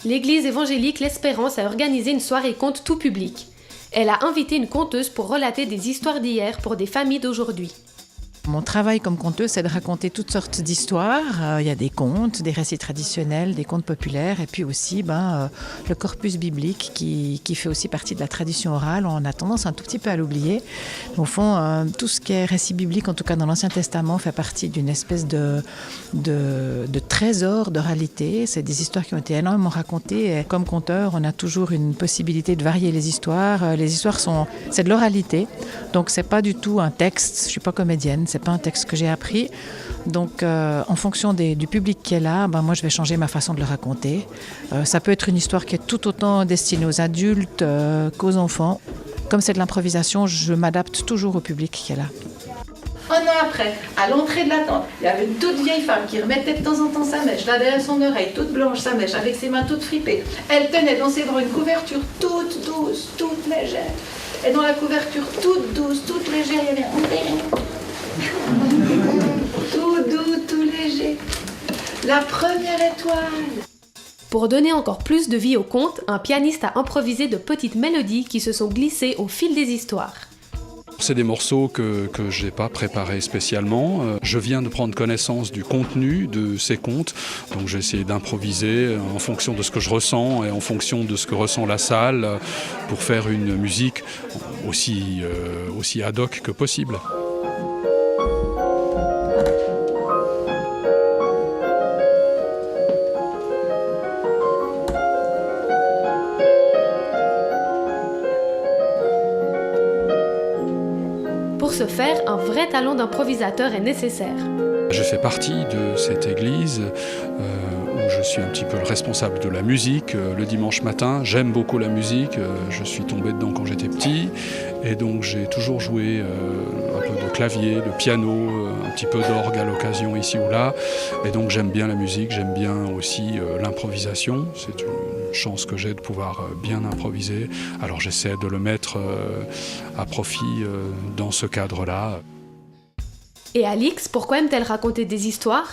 L'église évangélique L'Espérance a organisé une soirée conte tout public. Elle a invité une conteuse pour relater des histoires d'hier pour des familles d'aujourd'hui. Mon travail comme conteuse, c'est de raconter toutes sortes d'histoires. Il y a des contes, des récits traditionnels, des contes populaires et puis aussi le corpus biblique qui fait aussi partie de la tradition orale. On a tendance un tout petit peu à l'oublier. Au fond, tout ce qui est récit biblique, en tout cas dans l'Ancien Testament, fait partie d'une espèce de trésor d'oralité. C'est des histoires qui ont été énormément racontées. Et comme conteur, on a toujours une possibilité de varier les histoires. Les histoires c'est de l'oralité, donc c'est pas du tout un texte. Je suis pas comédienne. C'est pas un texte que j'ai appris. Donc, en fonction du public qui est là, moi, je vais changer ma façon de le raconter. Ça peut être une histoire qui est tout autant destinée aux adultes qu'aux enfants. Comme c'est de l'improvisation, je m'adapte toujours au public qui est là. Un an après, à l'entrée de la tente, il y avait une toute vieille femme qui remettait de temps en temps sa mèche, là derrière son oreille, toute blanche sa mèche, avec ses mains toutes fripées. Elle tenait dans ses bras une couverture toute douce, toute légère. Et dans la couverture toute douce, toute légère, il y avait tout doux, tout léger. La première étoile. Pour donner encore plus de vie au conte, un pianiste a improvisé de petites mélodies qui se sont glissées au fil des histoires. C'est des morceaux que je n'ai pas préparés spécialement. Je viens de prendre connaissance du contenu de ces contes, donc j'ai essayé d'improviser en fonction de ce que je ressens et en fonction de ce que ressent la salle pour faire une musique aussi ad hoc que possible. Pour ce faire, un vrai talent d'improvisateur est nécessaire. Je fais partie de cette église où je suis un petit peu le responsable de la musique le dimanche matin. J'aime beaucoup la musique, je suis tombé dedans quand j'étais petit et donc j'ai toujours joué un peu de clavier, de piano, un petit peu d'orgue à l'occasion ici ou là. Et donc j'aime bien la musique, j'aime bien aussi l'improvisation. C'est une chance que j'ai de pouvoir bien improviser. Alors j'essaie de le mettre à profit dans ce cadre-là. Et Alix, pourquoi aime-t-elle raconter des histoires ?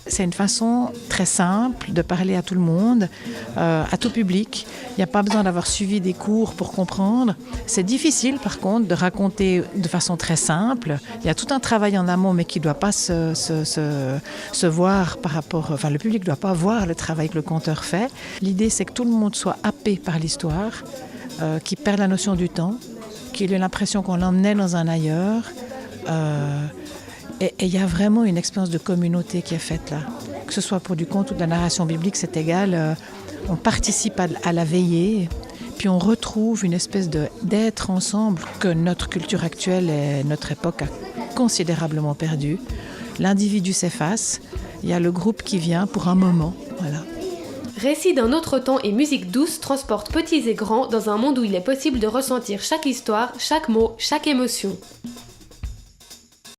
C'est une façon très simple de parler à tout le monde, à tout public. Il n'y a pas besoin d'avoir suivi des cours pour comprendre. C'est difficile par contre de raconter de façon très simple. Il y a tout un travail en amont mais qui ne doit pas se voir par rapport... Enfin, le public ne doit pas voir le travail que le conteur fait. L'idée c'est que tout le monde soit happé par l'histoire, qu'il perde la notion du temps, qu'il ait l'impression qu'on l'emmenait dans un ailleurs. Et il y a vraiment une expérience de communauté qui est faite là. Que ce soit pour du conte ou de la narration biblique, c'est égal. On participe à la veillée, puis on retrouve une espèce d'être ensemble que notre culture actuelle et notre époque a considérablement perdu. L'individu s'efface, il y a le groupe qui vient pour un moment. Voilà. Récits d'un autre temps et musique douce transportent petits et grands dans un monde où il est possible de ressentir chaque histoire, chaque mot, chaque émotion.